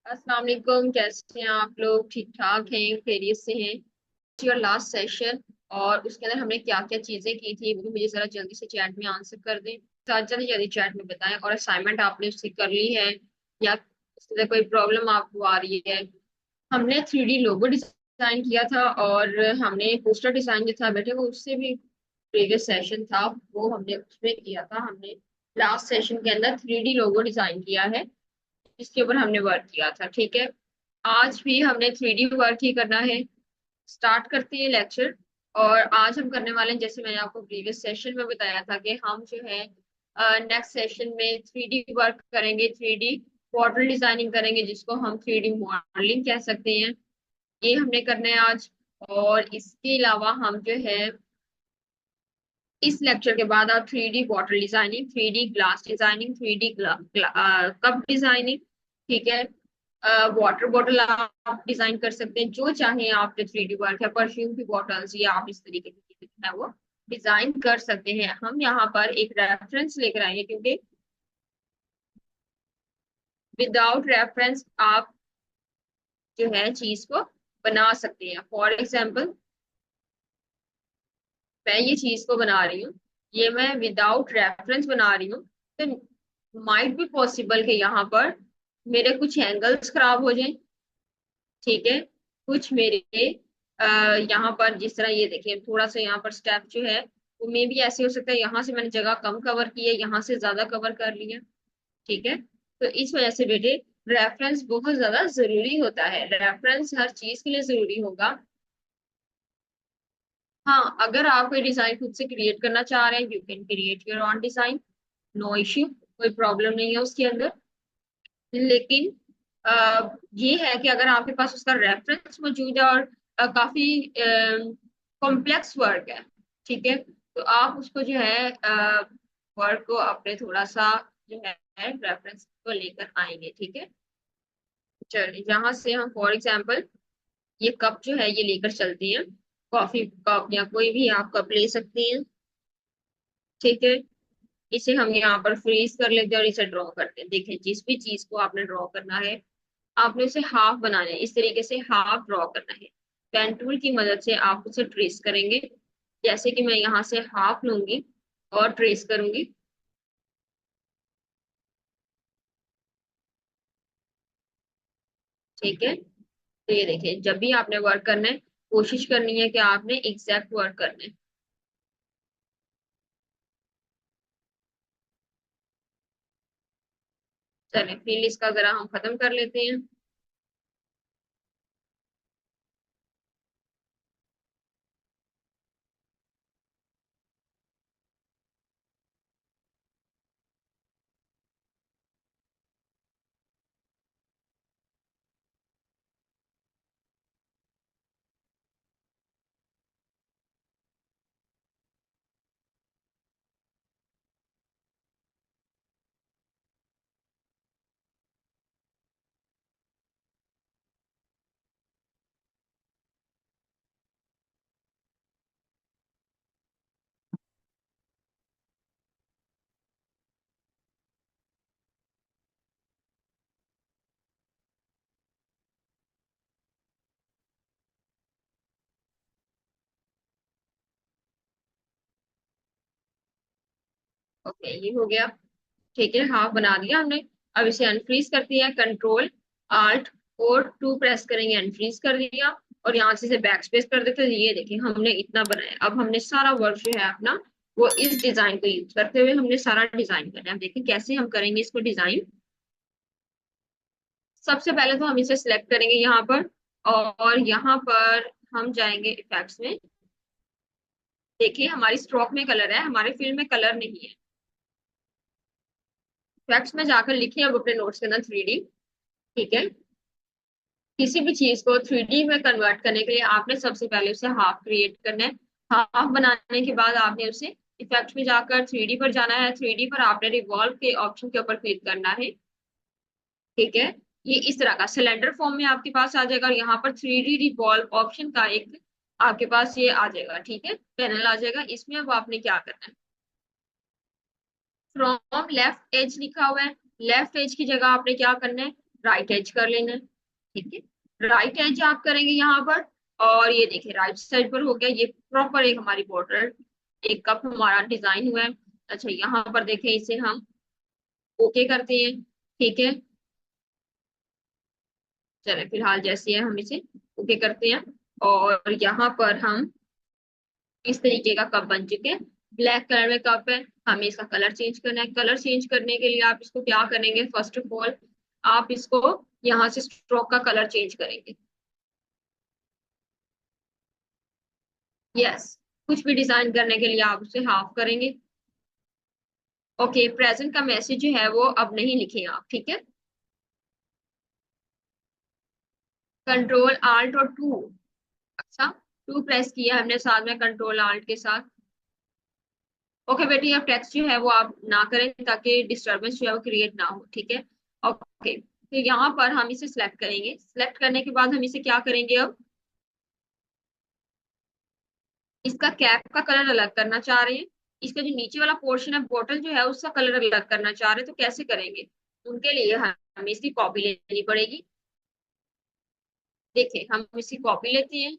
अस्सलाम वालेकुम। कैसे हैं आप लोग? ठीक ठाक हैं? खैरियत से हैं? योर लास्ट सेशन और उसके अंदर हमने क्या क्या चीजें की थी वो मुझे जरा जल्दी से चैट में आंसर कर दें। साथ जल्दी जल्दी चैट में बताएं। और असाइनमेंट आपने उसकी कर ली है या उसके अंदर कोई प्रॉब्लम आपको आ रही है? हमने 3D लोगो डिजाइन किया था और हमने पोस्टर डिजाइन जो था बेटे वो उससे भी प्रीवियस सेशन था, वो हमने उसमें किया था। हमने लास्ट सेशन के अंदर 3D लोगो डिजाइन किया है जिसके ऊपर हमने वर्क किया था। ठीक है, आज भी हमने 3D वर्क ही करना है। स्टार्ट करते हैं लेक्चर। और आज हम करने वाले हैं, जैसे मैंने आपको प्रीवियस सेशन में बताया था कि हम जो है नेक्स्ट सेशन में 3D वर्क करेंगे, 3D मॉडल डिजाइनिंग करेंगे जिसको हम 3D मॉडलिंग कह सकते हैं। ये हमने करना है आज। और इसके अलावा हम जो है इस लेक्चर के बाद आप 3D bottle designing, 3D glass designing, 3D cup designing, ठीक है, वाटर बॉटल आप डिजाइन कर सकते हैं जो चाहे आप। जो 3D वर्क है, परफ्यूम की बॉटल्स या आप इस तरीके की चीजें जो है वो डिजाइन कर सकते हैं। हम यहाँ पर एक रेफरेंस लेकर आएंगे क्योंकि विदाउट रेफरेंस आप जो है चीज को बना सकते हैं। फॉर एग्जाम्पल, मैं ये चीज को बना रही हूँ, ये मैं विदाउट रेफरेंस बना रही हूँ, तो माइट बी पॉसिबल कि यहाँ पर मेरे कुछ एंगल्स खराब हो जाएं। ठीक है, कुछ मेरे यहाँ पर जिस तरह ये देखिए थोड़ा सा यहाँ पर स्टेप जो है वो मे भी ऐसे हो सकता है, यहाँ से मैंने जगह कम कवर की है, यहाँ से ज्यादा कवर कर लिया। ठीक है, तो इस वजह से बेटे रेफरेंस बहुत ज्यादा जरूरी होता है। रेफरेंस हर चीज के लिए जरूरी होगा। हाँ, अगर आप कोई डिजाइन खुद से क्रिएट करना चाह रहे हैं, you can create your own design, no issue, कोई प्रॉब्लम नहीं है उसके अंदर। लेकिन ये है कि अगर आपके पास उसका रेफरेंस मौजूद है और काफी कॉम्प्लेक्स वर्क है, ठीक है, तो आप उसको जो है वर्क को अपने थोड़ा सा जो है रेफरेंस को लेकर आएंगे। ठीक है, चलिए यहाँ से हम फॉर एग्जांपल ये कप जो है ये लेकर चलते हैं। कॉफी कप या कोई भी आप कप ले सकते हैं। ठीक है, इसे हम यहाँ पर फ्रीज कर लेते हैं और इसे ड्रॉ करते हैं। देखें, जिस भी चीज को आपने ड्रॉ करना है आपने उसे हाफ बनाना है, इस तरीके से हाफ ड्रॉ करना है। पेन टूल की मदद से आप उसे ट्रेस करेंगे। जैसे कि मैं यहाँ से हाफ लूंगी और ट्रेस करूंगी। ठीक है, तो ये देखिए, जब भी आपने वर्क करना है कोशिश करनी है कि आपने एग्जैक्ट वर्क करना है। चलिए फिर इसका जरा हम खत्म कर लेते हैं। ओके, ये हो गया। ठीक है, हाफ बना दिया हमने। अब इसे अनफ्रीज कर दिया, कंट्रोल आल्ट और टू प्रेस करेंगे, अनफ्रीज कर दिया। और यहाँ से इसे बैक स्पेस कर देते हैं। ये देखिए हमने इतना बनाया। अब हमने सारा वर्क जो है अपना वो इस डिजाइन को यूज करते हुए हमने सारा डिजाइन करना है। अब देखिए कैसे हम करेंगे इसको डिजाइन। सबसे पहले तो हम इसे सिलेक्ट करेंगे यहाँ पर, और यहाँ पर हम जाएंगे इफेक्ट्स में। देखिए हमारी स्ट्रोक में कलर है, हमारे फिल्म में कलर नहीं है। इफेक्ट्स में जाकर लिखिए अब अपने नोट्स के अंदर 3D। ठीक है, किसी भी चीज को 3D में कन्वर्ट करने के लिए आपने सबसे पहले उसे हाफ क्रिएट करना है। हाफ बनाने के बाद आपने उसे इफेक्ट में जाकर 3D पर जाना है। 3D पर आपने रिवॉल्व के ऑप्शन के ऊपर क्लिक करना है। ठीक है, ये इस तरह का सिलेंडर फॉर्म में आपके पास आ जाएगा और यहाँ पर 3D रिवॉल्व ऑप्शन का एक आपके पास ये आ जाएगा। ठीक है, पैनल आ जाएगा। इसमें अब आपने क्या करना है, फ्रॉम लेफ्ट एज लिखा हुआ है, लेफ्ट एज की जगह आपने क्या करना है, राइट एज कर लेना है। ठीक है, राइट एज आप करेंगे यहाँ पर। और ये देखिए राइट साइड पर हो गया, ये प्रॉपर एक हमारी बॉर्डर, एक कप हमारा डिजाइन हुआ है। अच्छा यहाँ पर देखें, इसे हम ओके करते हैं। ठीक है, चले फिलहाल जैसे है हम इसे ओके करते हैं। और यहाँ पर हम इस तरीके का कप बन चुके हैं। ब्लैक कलर में कप है, हमें इसका कलर चेंज करना है। कलर चेंज करने के लिए आप इसको क्या करेंगे, फर्स्ट ऑफ ऑल आप इसको यहाँ से स्ट्रोक का कलर चेंज करेंगे। यस, कुछ भी डिजाइन करने के लिए आप उसे हाफ करेंगे। ओके, प्रेजेंट का मैसेज जो है वो अब नहीं लिखें आप, ठीक है। कंट्रोल आल्ट और टू। अच्छा, टू प्रेस किया हमने साथ में कंट्रोल आल्ट के साथ। ओके बेटी, अब टेक्स्ट जो है वो आप ना करें ताकि डिस्टरबेंस जो है वो क्रिएट ना हो, ठीक है। ओके, तो यहाँ पर हम इसे सिलेक्ट करेंगे। सिलेक्ट करने के बाद हम इसे क्या करेंगे, अब इसका कैप का कलर अलग करना चाह रहे हैं। इसका जो नीचे वाला पोर्शन है बोतल जो है उसका कलर अलग करना चाह रहे हैं, तो कैसे करेंगे। उनके लिए हमें इसकी कॉपी लेनी पड़ेगी। देखिए हम इसकी कॉपी लेते हैं।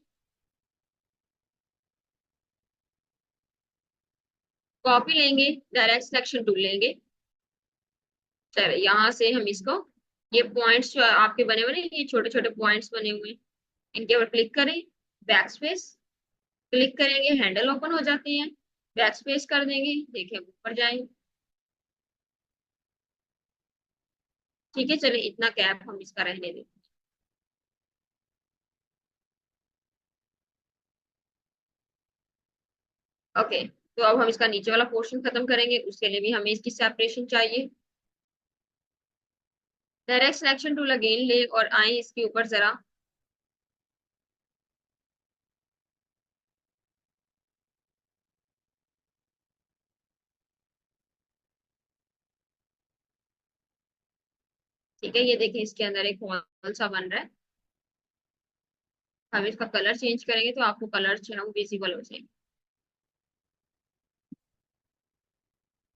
कॉपी लेंगे, डायरेक्ट सिलेक्शन टूल लेंगे। चलो यहाँ से हम इसको, ये पॉइंट्स जो आपके बने हुए हैं, ये छोटे छोटे पॉइंट्स बने हुए हैं, इनके ऊपर क्लिक करें। बैक स्पेस क्लिक करेंगे, हैंडल ओपन हो जाती है। बैक स्पेस कर देंगे, देखिए ऊपर जाएंगे। ठीक है, चले इतना कैप हम इसका रहने दें। ओके, तो अब हम इसका नीचे वाला पोर्शन खत्म करेंगे, उसके लिए भी हमें इसकी सेपरेशन चाहिए। डायरेक्ट सिलेक्शन टूल अगेन ले और आए इसके ऊपर जरा। ठीक है, ये देखिए इसके अंदर एक हॉल सा बन रहा है। हम इसका कलर चेंज करेंगे तो आपको कलर जो है वो विजिबल हो जाएंगे।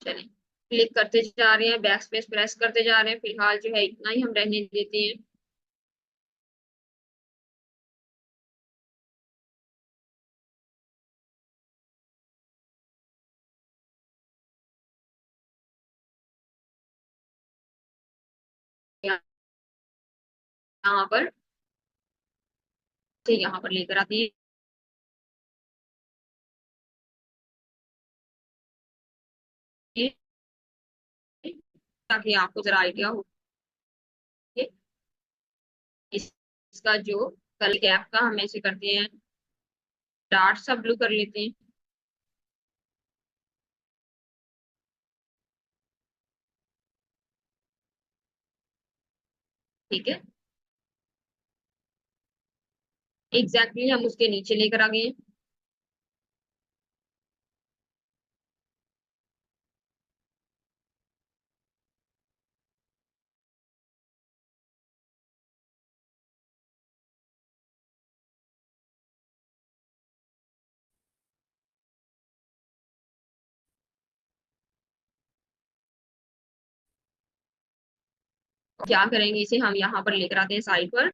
चलें, क्लिक करते जा रहे हैं, बैक स्पेस प्रेस करते जा रहे हैं, फिलहाल जो है इतना ही हम रहने देते हैं। यहाँ पर से यहाँ पर लेकर आते हैं ताकि आपको जरा आइडिया हो कि इसका जो कल कैप का हम ऐसे करते हैं, डार्क सा ब्लू कर लेते हैं। ठीक है, एग्जैक्टली हम उसके नीचे लेकर आ गए हैं। क्या करेंगे, इसे हम यहाँ पर लेकर आते हैं साइड पर।